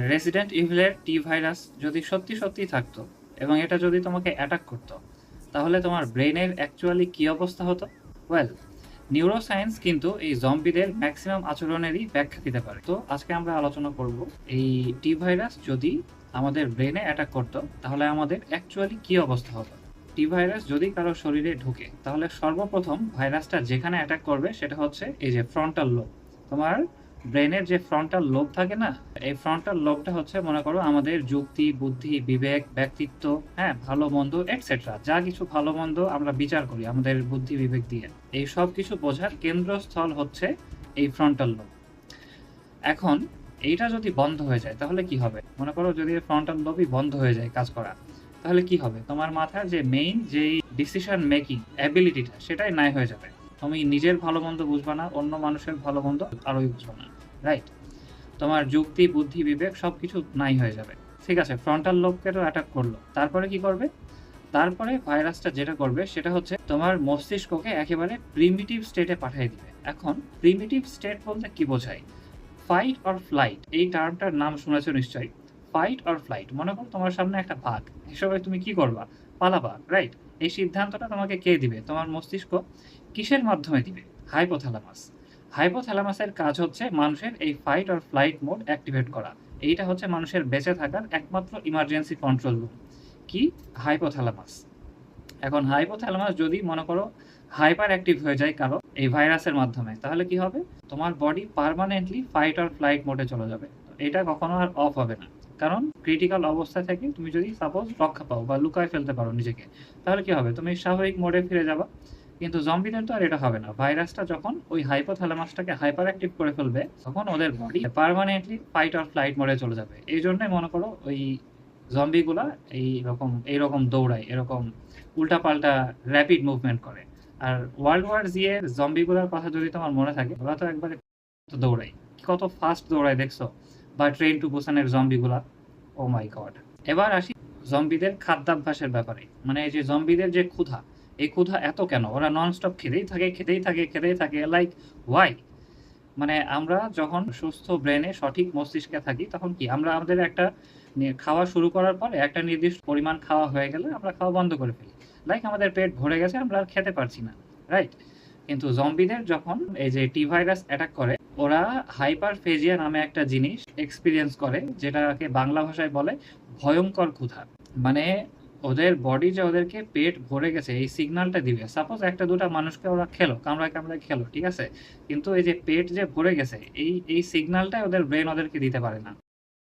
Resident ইভিলের টি virus যদি সত্যি সত্যি থাকতো এবং এটা যদি তোমাকে অ্যাটাক করতো, তাহলে তোমার ব্রেনের অ্যাকচুয়ালি কী অবস্থা হতো? ওয়েল, নিউরোসায়েন্স কিন্তু এই জম্বিদের ম্যাক্সিমাম আচরণেরই ব্যাখ্যা দিতে পারে। তো আজকে আমরা আলোচনা করব এই টি ভাইরাস যদি আমাদের ব্রেনে অ্যাটাক করতো তাহলে আমাদের অ্যাকচুয়ালি কী অবস্থা হতো। টি ভাইরাস যদি কারো শরীরে ঢুকে তাহলে সর্বপ্রথম ভাইরাসটা যেখানে অ্যাটাক করবে সেটা হচ্ছে এই যে ফ্রন্টাল লোব। তোমার ব্রেনের যে ফ্রন্টাল লোব থাকে না, এই ফ্রন্টাল লোবটা হচ্ছে মনে করো আমাদের যুক্তি, বুদ্ধি, বিবেক, ব্যক্তিত্ব, হ্যাঁ, ভালো মন্দ এটসেট্রা যা কিছু ভালো মন্দ আমরা বিচার করি আমাদের বুদ্ধি বিবেক দিয়ে, এই সব কিছু বোঝার কেন্দ্রস্থল হচ্ছে এই ফ্রন্টাল লোব। এখন এইটা যদি বন্ধ হয়ে যায় তাহলে কি হবে? মনে করো যদি ফ্রন্টাল লোবই বন্ধ হয়ে যায় কাজ করা, তাহলে কি হবে? তোমার মাথার যে মেইন যেই ডিসিশন মেকিং অ্যাবিলিটিটা সেটাই নাই হয়ে যাবে। তুমি নিজের ভালো মন্দ বুঝবা না, অন্য মানুষের ভালো মন্দ আরোই বুঝবা না, রাইট? তোমার যুক্তি, বুদ্ধি, বিবেক সব কিছু নাই হয়ে যাবে। ঠিক আছে, ফ্রন্টাল লোবকেও অ্যাটাক করলো, তারপরে কি করবে? তারপরে ভাইরাসটা যেটা করবে সেটা হচ্ছে তোমার মস্তিষ্ককে একেবারে প্রিমিটিভ স্টেটে পাঠিয়ে দিবে। এখন প্রিমিটিভ স্টেট বলতে কি বোঝায়? ফাইট অর ফ্লাইট, এই টার্মটার নাম শুনেছো নিশ্চয়ই। ফাইট অর ফ্লাইট, মনে করো তোমার সামনে একটা বাঘ, এসবে তুমি কি করবা? পালাবা, রাইট? এই সিদ্ধান্তটা তোমাকে কে দিবে? তোমার মস্তিষ্ক। কিসের মাধ্যমে দিবে? হাইপোথ্যালামাস। হাইপোথ্যালামাসের কাজ হচ্ছে মানুষের এই fight or flight mode activate করা। এইটা হচ্ছে মানুষের বেঁচে থাকার একমাত্র ইমার্জেন্সি কন্ট্রোল রুম। কি? হাইপোথ্যালামাস। এখন হাইপোথ্যালামাস যদি মনে করো হাইপার অ্যাক্টিভ হয়ে যায় কারো এই ভাইরাসের মাধ্যমে, তাহলে কি হবে? তোমার body permanently fight or flight মোডে চলে যাবে। এটা কখনো আর অফ হবে না। কারণ ক্রিটিক্যাল অবস্থা থেকে তুমি যদি সাপোজ রক্ষা পাও বা লুকায় ফেলতে পারো নিজেকে, তাহলে কি হবে? তুমি স্বাভাবিক মোডে ফিরে যাবা। কিন্তু জম্বিদের তো আর এটা হবে না। ভাইরাসটা যখন ওই হাইপোথ্যালামাসটাকে হাইপার অ্যাক্টিভ করে ফেলবে, তখন ওদের body permanently fight or flight মোডে চলে যাবে। এই জন্যই মনে করো ওই জম্বিগুলা এইরকম দৌড়ায়, এরকম উল্টাপাল্টা র্যাপিড মুভমেন্ট করে। আর ওয়ার্ল্ড ওয়ার এর জম্বিগুলার কথা যদি তোমার মনে থাকে, ওরা তো একবারে দৌড়ায়, কত ফাস্ট দৌড়ায় দেখছো? বা ট্রেন টু বুসানের জম্বিগুলা, ও মাই গড। এবার আসি জম্বিদের খাদ্যাভ্যাসের ব্যাপারে। মানে এই যে জম্বিদের যে ক্ষুধা, এই ক্ষুধা এত কেন? ওরা ননস্টপ খেতেই থাকে, লাইক ওয়াই? মানে আমরা যখন সুস্থ ব্রেনে সঠিক মস্তিষ্কে থাকি তখন কি আমরা আমাদের একটা খাওয়া শুরু করার পরে একটা নির্দিষ্ট পরিমাণ খাওয়া হয়ে গেলে আমরা খাওয়া বন্ধ করে ফেলি, লাইক আমাদের পেট ভরে গেছে, আমরা আর খেতে পারছি না, রাইট? কিন্তু জম্বিদের যখন এই যে টি ভাইরাস অ্যাটাক করে, ওরা হাইপারফেজিয়া নামে একটা জিনিস এক্সপিরিয়েন্স করে, যেটাকে বাংলা ভাষায় বলে ভয়ঙ্কর ক্ষুধা। মানে ওদের বডি যে ওদেরকে পেট ভরে গেছে এই সিগন্যালটা দিবে। সাপোজ একটা দুটা মানুষকে ওরা খেলো, কামড়ায় খেলো, ঠিক আছে, কিন্তু এই যে পেট যে ভরে গেছে এই সিগন্যালটা ওদের ব্রেন ওদেরকে দিতে পারে না।